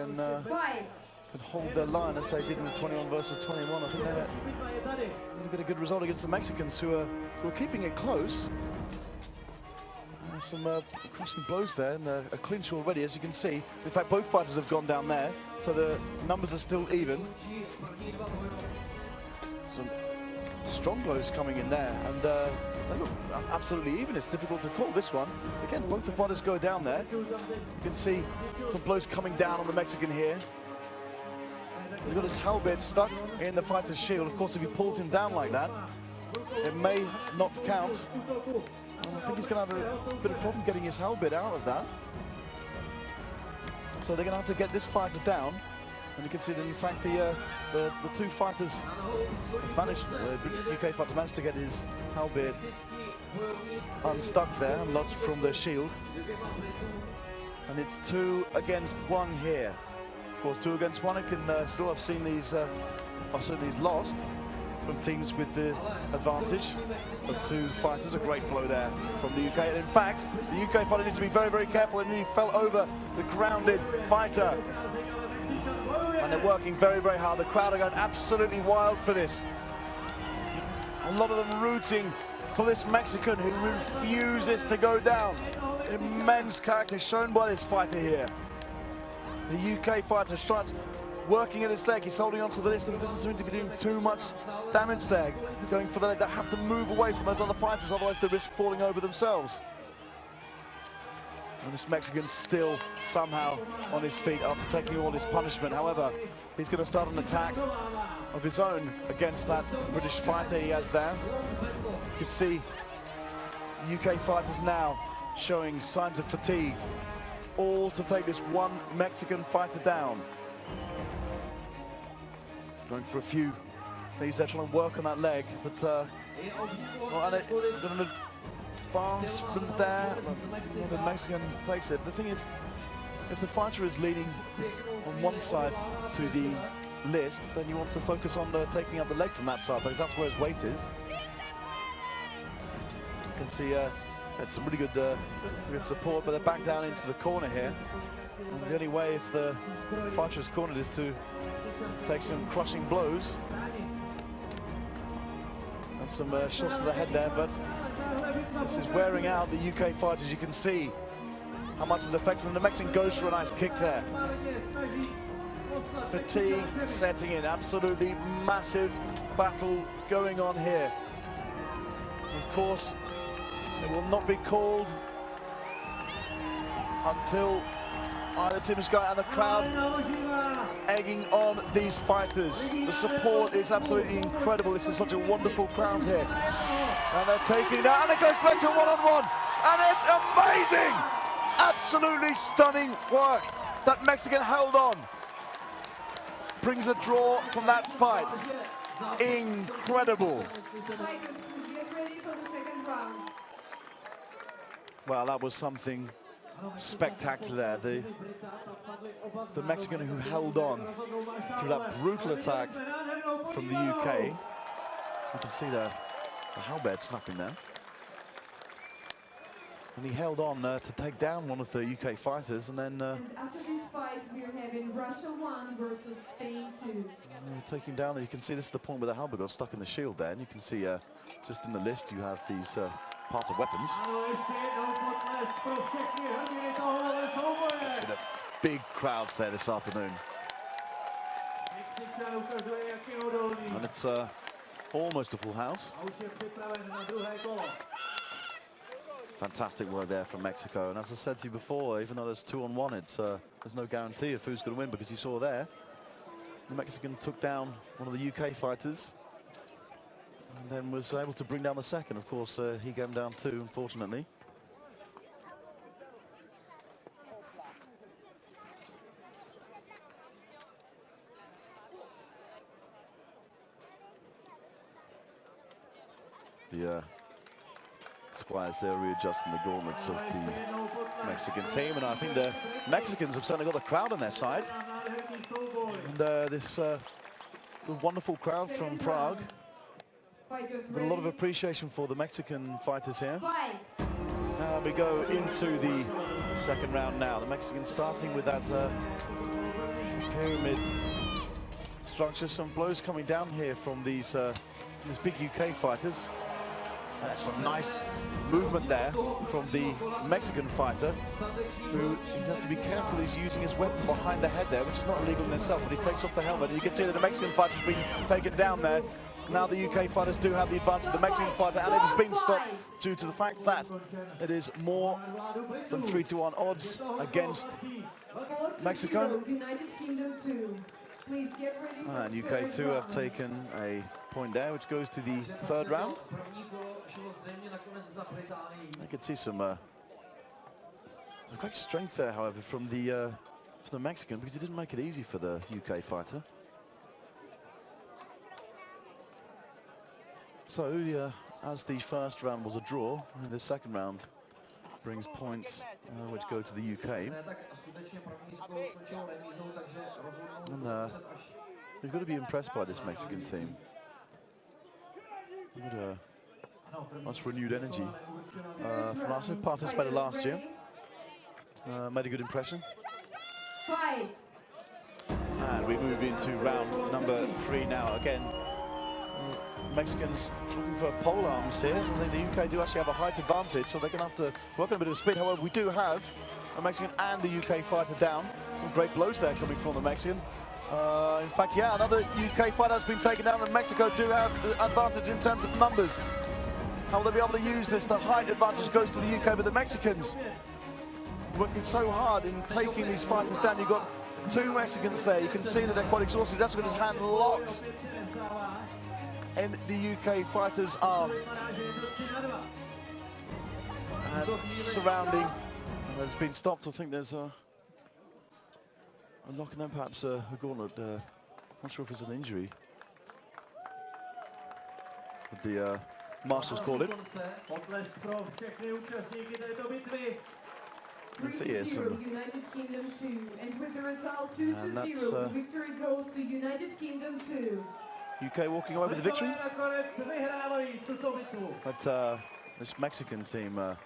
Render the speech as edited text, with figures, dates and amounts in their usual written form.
and can hold their line as they did in the 21 versus 21. I think they get a good result against the Mexicans, who are keeping it close. Some crossing blows there, and a clinch already, as you can see. In fact, both fighters have gone down there, so the numbers are still even. Some strong blows coming in there, and they look absolutely even. It's difficult to call this one. Again, both the fighters go down there. You can see some blows coming down on the Mexican here. He's got his halberd stuck in the fighter's shield. Of course, if he pulls him down like that, it may not count. And I think he's going to have a bit of problem getting his halberd out of that. So they're going to have to get this fighter down. And you can see that, in fact, the two fighters managed, the UK fighter managed to get his halberd unstuck there and lodged from the shield. And it's 2 against 1 here. Of course, 2 against 1. I can still have seen these, lost from teams with the advantage of 2 fighters. A great blow there from the UK. And in fact, the UK fighter needs to be very, very careful, and he fell over the grounded fighter. And they're working very, very hard. The crowd are going absolutely wild for this. A lot of them rooting for this Mexican who refuses to go down. Immense character shown by this fighter here. The UK fighter starts working at his leg. He's holding onto the list and doesn't seem to be doing too much damage there. Going for the leg. They have to move away from those other fighters, otherwise they risk falling over themselves. And this Mexican's still somehow on his feet after taking all his punishment. However, he's going to start an attack of his own against that British fighter he has there. You can see the UK fighters now showing signs of fatigue, all to take this one Mexican fighter down. Going for a few knees there, trying to work on that leg, but advancement there. The Mexican takes it. The thing is, if the fighter is leaning on one side to the list, then you want to focus on taking up the leg from that side, because that's where his weight is. You can see had some really good support, but they're back down into the corner here. And the only way, if the fighter is cornered, is to take some crushing blows. And some shots to the head there, but this is wearing out the UK fighters. You can see how much it affects them. The Mexican goes for a nice kick there. Fatigue setting in. Absolutely massive battle going on here. Of course, it will not be called until either team is going, and the crowd egging on these fighters. The support is absolutely incredible. This is such a wonderful crowd here. And they're taking it out, and it goes back to one-on-one. And it's amazing! Absolutely stunning work. That Mexican held on. Brings a draw from that fight. Incredible. Fighters, please get ready for the second round. Well, that was something spectacular. The Mexican who held on through that brutal attack from the UK. You can see the halberd snapping there. And he held on to take down one of the UK fighters, and then and after this fight, we're having Russia 1 versus Spain 2. Taking down there, you can see this is the point where the halberd got stuck in the shield there, and you can see just in the list you have these parts of weapons. See the big crowds there this afternoon. And it's almost a full house. Fantastic work there from Mexico. And as I said to you before, even though there's 2-on-1, it's there's no guarantee of who's going to win, because you saw there, the Mexican took down one of the UK fighters and then was able to bring down the second. Of course, he came down too, unfortunately. The squires there readjusting the gauntlets of the Mexican team, and I think the Mexicans have certainly got the crowd on their side. And this wonderful crowd from Prague. With a lot of appreciation for the Mexican fighters here. Now we go into the second round now. The Mexicans starting with that structure. Some blows coming down here from these big UK fighters. That's some nice movement there from the Mexican fighter, who you have to be careful. He's using his weapon behind the head there, which is not illegal in itself, but he takes off the helmet. And you can see that the Mexican fighter's been taken down there. Now the UK fighters do have the advantage of the Mexican fighter, and it has been stopped due to the fact that it is more than 3-1 odds against 4-0, Mexico. United Kingdom 2. Please get ready for And the UK third 2 have round. taken a point there, which goes to the third round. I could see some great strength there, however, from the Mexican, because he didn't make it easy for the UK fighter. So, as the first round was a draw, the second round brings points which go to the UK. And we've got to be impressed by this Mexican team. They've got much renewed energy from us. They participated last year. Made a good impression. Fight. And we move into round number 3 now. Again, Mexicans looking for pole arms here. I think the UK do actually have a height advantage, so they're going to have to work on a bit of speed. However, we do have a Mexican and the UK fighter down. Some great blows there coming from the Mexican. In fact, yeah, another UK fighter has been taken down, and Mexico do have the advantage in terms of numbers. How will they be able to use this? The height advantage goes to the UK, but the Mexicans working so hard in taking these fighters down. You've got 2 Mexicans there. You can see that they're quite exhausted. That's got his hand locked in the UK fighter's arm. And surrounding, and it's been stopped. I think there's a knock and then perhaps a gauntlet. Not sure if it's an injury. But the marshals called it. You can see here 3-0, some, United Kingdom 2. And with the result And that's, 2-0, the victory goes to United Kingdom 2. UK walking away with the victory. But this Mexican team